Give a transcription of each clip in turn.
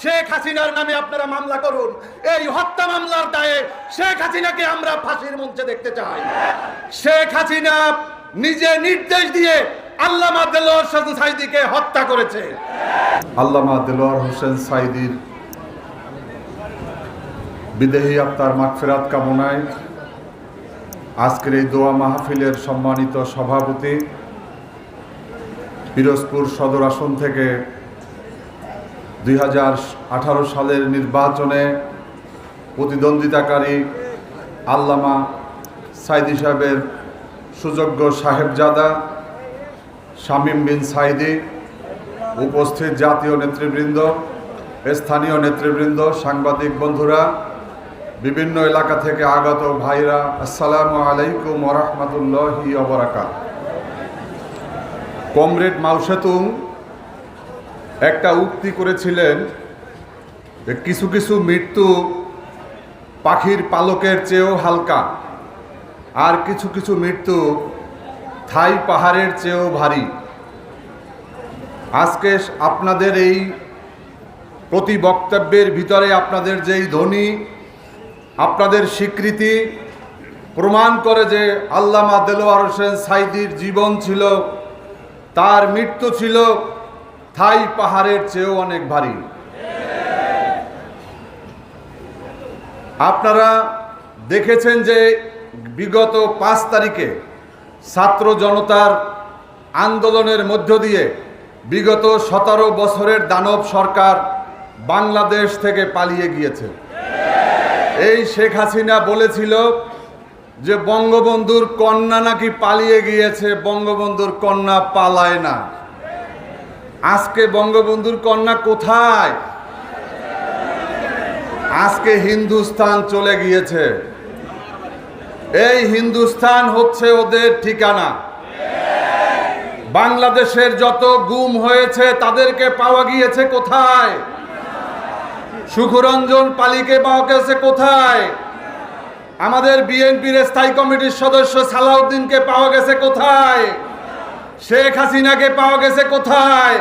শেখ হাসিনার নামে আপনারা মামলা করুন। এই হত্যা মামলার দায়ে শেখ হাসিনাকে আমরা ফাঁসির মঞ্চে দেখতে চাই। শেখ হাসিনা নিজে নির্দেশ দিয়ে আল্লামা দেলোয়ার হোসেন সাঈদীকে হত্যা করেছে। আল্লামা দেলোয়ার হোসেন সাঈদীর বিদেহী আত্মার মাগফিরাত কামনায় আজকের এই দোয়া মাহফিলের সম্মানিত সভাপতি, পিরোজপুর সদর আসন থেকে 2018 সালের নির্বাচনে প্রতিদ্বন্দ্বিতাকারী আল্লামা সাঈদী সাহেবের সুযোগ্য সাহেবজাদা শামীম বিন সাঈদী, উপস্থিত জাতীয় নেতৃবৃন্দ, স্থানীয় নেতৃবৃন্দ, সাংবাদিক বন্ধুরা, বিভিন্ন এলাকা থেকে আগত ভাইরা, আসসালামু আলাইকুম ওয়া রাহমাতুল্লাহি ওয়া বারাকাতুহু। কমরেড মাও সেতুং একটা উক্তি করেছিলেন যে কিছু কিছু মৃত্যু পাখির পালকের চেয়েও হালকা, আর কিছু কিছু মৃত্যু থাই পাহাড়ের চেয়েও ভারী। আজকে আপনাদের এই প্রতি বক্তব্যের ভিতরে আপনাদের যেই ধ্বনি, আপনাদের স্বীকৃতি প্রমাণ করে যে আল্লামা দেলোয়ার হোসেন সাঈদীর জীবন ছিল, তার মৃত্যু ছিল থাই পাহাড়ের চেয়েও অনেক ভারী। আপনারা দেখেছেন যে বিগত 5 তারিখে ছাত্র জনতার আন্দোলনের মধ্য দিয়ে বিগত 17 বছরের দানব সরকার বাংলাদেশ থেকে পালিয়ে গিয়েছে। এই শেখ হাসিনা বলেছিল যে বঙ্গবন্ধুর কন্যা নাকি পালিয়ে গিয়েছে, বঙ্গবন্ধুর কন্যা পালায় না। আজকে বঙ্গবন্ধুর কন্যা কোথায়? আজকে হিন্দুস্তান চলে গিয়েছে। এই হিন্দুস্তান হচ্ছে ওদের ঠিকানা। বাংলাদেশের যত গুম হয়েছে তাদেরকে পাওয়া গিয়েছে কোথায়? সুখরঞ্জন পালিকে পাওয়া গেছে কোথায়? আমাদের বিএনপির স্থায়ী কমিটির সদস্য সালাউদ্দিনকে পাওয়া গেছে কোথায়? শেখ হাসিনাকে পাওয়া গেছে কোথায়?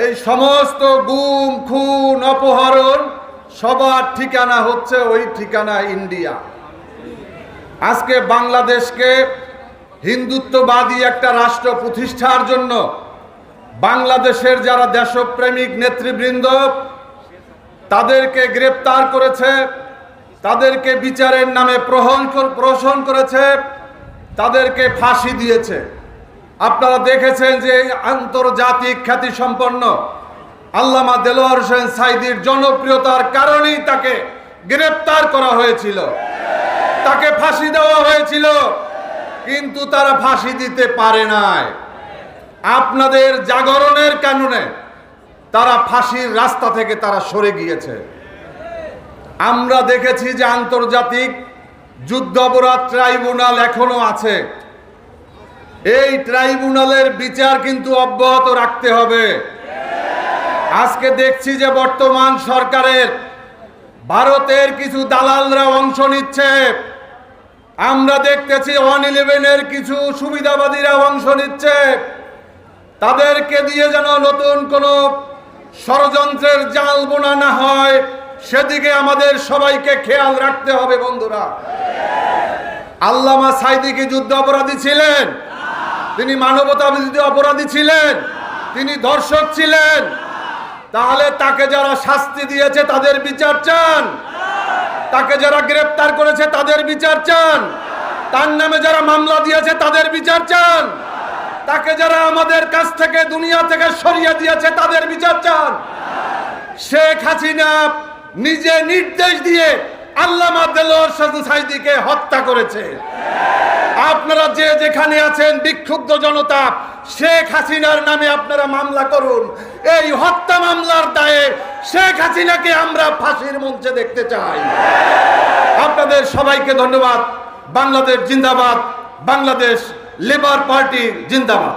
এই সমস্ত গুম, খুন, অপহরণ সবার ঠিকানা হচ্ছে ওই ঠিকানা ইন্ডিয়া। আজকে বাংলাদেশকে হিন্দুত্ববাদী একটা রাষ্ট্র প্রতিষ্ঠার জন্য বাংলাদেশের যারা দেশপ্রেমিক নেতৃবৃন্দ তাদেরকে গ্রেপ্তার করেছে, তাদেরকে বিচারের নামে প্রহসন করেছে, তাদেরকে ফাঁসি দিয়েছে। আপনারা দেখেছেন যে আন্তর্জাতিক খ্যাতিসম্পন্ন আল্লামা দেলোয়ার হোসেন সাঈদীর জনপ্রিয়তার কারণেই তাকে গ্রেপ্তার করা হয়েছিল, তাকে ফাঁসি দেওয়া হয়েছিল, কিন্তু তারা ফাঁসি দিতে পারে নাই। আপনাদের জাগরণের কারণে তারা ফাঁসির রাস্তা থেকে তারা সরে গিয়েছে। আমরা দেখেছি যে আন্তর্জাতিক যুদ্ধ অপরাধ ট্রাইব্যুনাল এখনো আছে। এই ট্রাইব্যুনালের বিচার কিন্তু অব্যাহত রাখতে হবে। আজকে দেখছি যে বর্তমান সরকারের ভারতের কিছু দালালরা অংশ নিচ্ছে। আমরা দেখতেছি 111-এর কিছু সুবিধাবাদীরা অংশ নিচ্ছে। তাদেরকে দিয়ে যেন নতুন কোনো ষড়যন্ত্রের জাল বোনা না হয়, সেদিকে আমাদের সবাইকে খেয়াল রাখতে হবে। বন্ধুরা, আল্লামা সাঈদী কি যুদ্ধ অপরাধী ছিলেন? তিনি মানবতা বিরোধী অপরাধী ছিলেন? তিনি ধর্ষক ছিলেন? তাহলে তাকে যারা শাস্তি দিয়েছে তাদের বিচার চান? তাকে যারা গ্রেপ্তার করেছে তাদের বিচার চান? তার নামে যারা মামলা দিয়েছে তাদের বিচার চান? তাকে যারা আমাদের কাছ থেকে, দুনিয়া থেকে সরিয়ে দিয়েছে তাদের বিচার চান? শেখ হাসিনা নিজে নির্দেশ দিয়ে আল্লামা দেলোয়ার হোসেন সাঈদীকে হত্যা করেছে। আপনারা যে যেখানে আছেন, বিক্ষুব্ধ জনতা, শেখ হাসিনার নামে আপনারা মামলা করুন। এই হত্যা মামলার দায়ে শেখ হাসিনাকে আমরা ফাঁসির মঞ্চে দেখতে চাই। আপনাদের সবাইকে ধন্যবাদ। বাংলাদেশ জিন্দাবাদ, বাংলাদেশ লেবার পার্টি জিন্দাবাদ।